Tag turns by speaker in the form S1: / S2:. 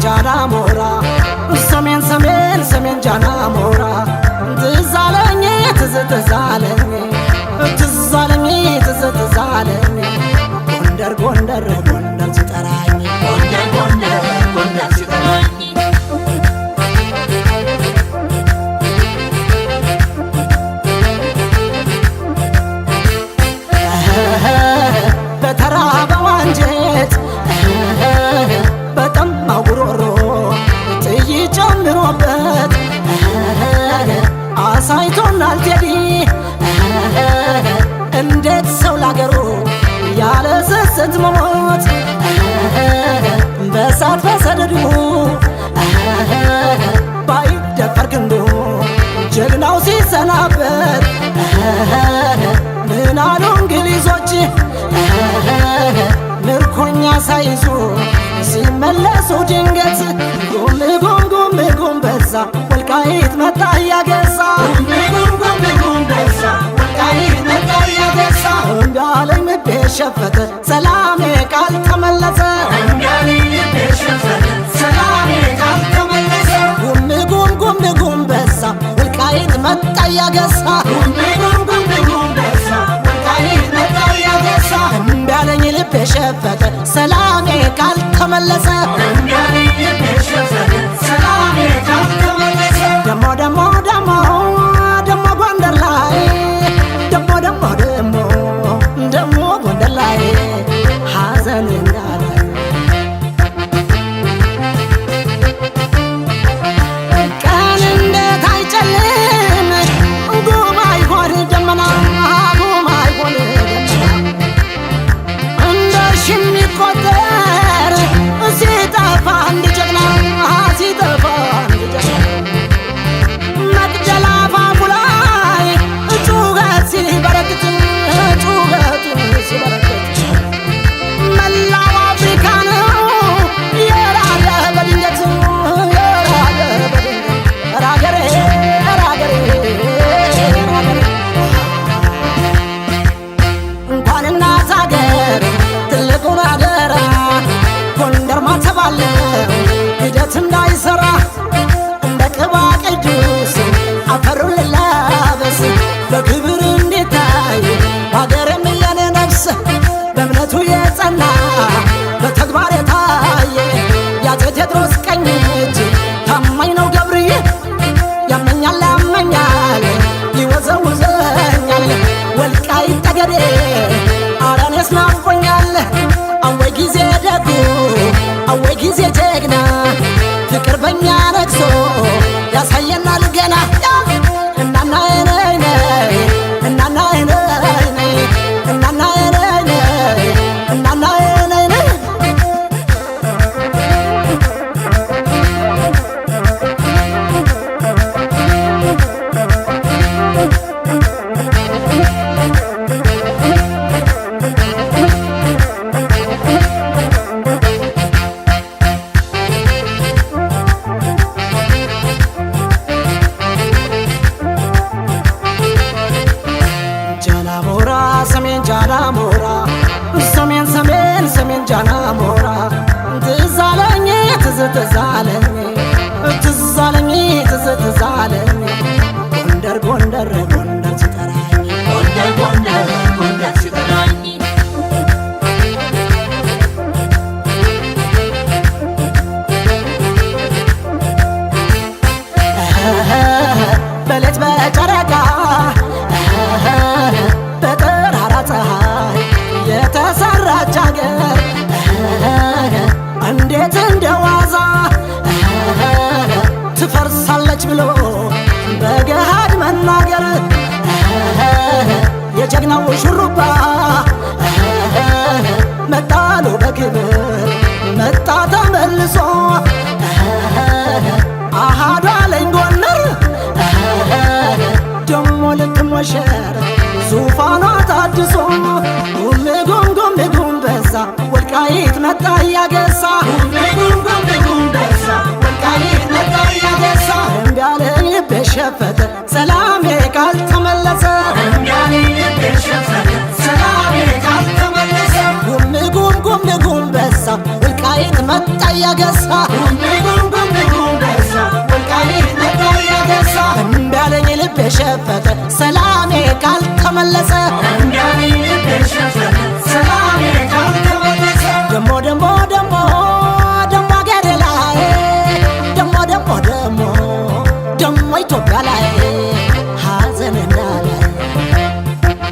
S1: ጃና ሞራ ሰሜን ሰሜን ሰሜን ጃና ሞራ ትዝ አለኝ ትዝ አለኝ ትዝ አለኝ ትዝ አለኝ ጎንደር ጎንደር ጎንደር ሲጠራኝ
S2: ጎንደር ጎንደር ጎንደር ሲጠራኝ
S1: በተራበው አንጀት በጠማው ጉሮሮ ጥይት ጨምሮበት አሳይቶናል ቴዲ እንዴት ሰው ላገሩ ያለ ስስት መሞት በሳት በሰደዱ ባይደፈር ግንዱ ጀግናው ሲሰናበት ምን አሉ እንግሊዞች ምርኮኛ ሳይዙ ሲመለሱ ድንገት ጉም ጉም ጉም ጉም በዛ ወልቃይት መጣ ያገሳ
S2: ጉም በዛ ወልቃይት መጣ ያገሳ
S1: እምቢ አለኝ ልቤ ሸፈተ ሰላሜ ቃል ተመለሰ
S2: እምቢ አለኝ ልቤ ሸፈተ ሰላሜ ቃል ተመለሰ
S1: ጉም ጉም ጉም ጉም በዛ ወልቃይት መጣ ያገሳ
S2: ጉም በዛ ወልቃይት መጣ ያገሳ
S1: እምቢ አለኝ ልቤ ሸፈተ ሰላሜ ቃል ተመለሰ
S2: እምቢ አለኝ ልቤ ሸፈተ ሰላሜ ቃል ተመለሰ
S1: ደሞ ደሞ ደሞ ደሞ ጎንደር ላይ ደሞ ደሞ ደሞ ደሞ ጎንደር ላይ ሐዘን እንዳለ ቀን እንዴት አይጨልም ጉም አይሆን ደመና ጉም አይሆን ደመና እንደ ሺህ የሚቆጠር ሲጠፋ አንድ ጀግና ሲጠፋ አንድ ጀግና መቅደላ አፋፉ ላይ ጩኸት ሲበረክት ጩኸት ሲበረክት መላው አፍሪካ ነው የራደ በድንገት የራደ በድንገት ራገሬ ራገሬ ራገሬ እንኳን እናት አገር ትልቁን አደራ ጎንደር ማተባለው ሂደት እንዳይሰራ እንደ ቅባ ቅዱስ አፈሩን ልላበስ በክብር እንዲታይ በሀገርም የኔ ነፍስ በእምነቱ የጸና በተግባር የታየ የአፄ ቴዎድሮስ ቀኝ እጅ ታማኝ ነው ገብርዬ ያመኛል ያመኛል ይወዘውዘኛል ወልቃይት ጠገዴ ኧረ እኔስ ናፍቆኛል አወይ ጊዜ ደጉ አወይ ጊዜ ጀግና ፍቅር በኛ ነግሶ ያሳየናል ገና እናና ነይ ነይ እናና ነይ ነይ እናና ነይ ነይ እናና ነይ ነይ ጃና ሞራ ሰሜን ጃና ሞራ ሰሜን ሰሜን ሰሜን ጃና ሞራ ትዝ አለኝ ትዝ አለኝ ትዝ አለኝ ትዝ አለኝ ጎንደር ጎንደር ጎንደር ሲጠራኝ
S2: ጎንደር ጎንደር ጎንደር ሲጠራኝ
S1: በሌት በጨረቃ በጠራራ ፀሐይ የተሰራች አገር እንዴት እንደዋዛ ትፈርሳለች ብሎ በገሃድ መናገር የጀግናው ሹሩባ መጣሉ በክብር መጣ ተመልሶ አሃዱ አለኝ ጎንደር ደሞ ልትሞሸር ዙፋኗ ታድሶ ጉም ጉም ጉም ጉም በዛ ወልቃይት መጣ ያገሳ
S2: ጉም በዛ ወልቃይት መጣ ያገሳ
S1: እምቢ አለኝ ልቤ ሸፈተ ሰላሜ ቃል ተመለሰ
S2: እምቢ አለኝ ልቤ ሸፈተ ሰላሜ ቃል ተመለሰ
S1: ጉም ጉም ጉም ጉም በዛ ወልቃይት ወልቃይት መጣ ያገሳ እምቢ አለኝ ልቤ ሸፈተ ሰላሜ ካልተመለሰ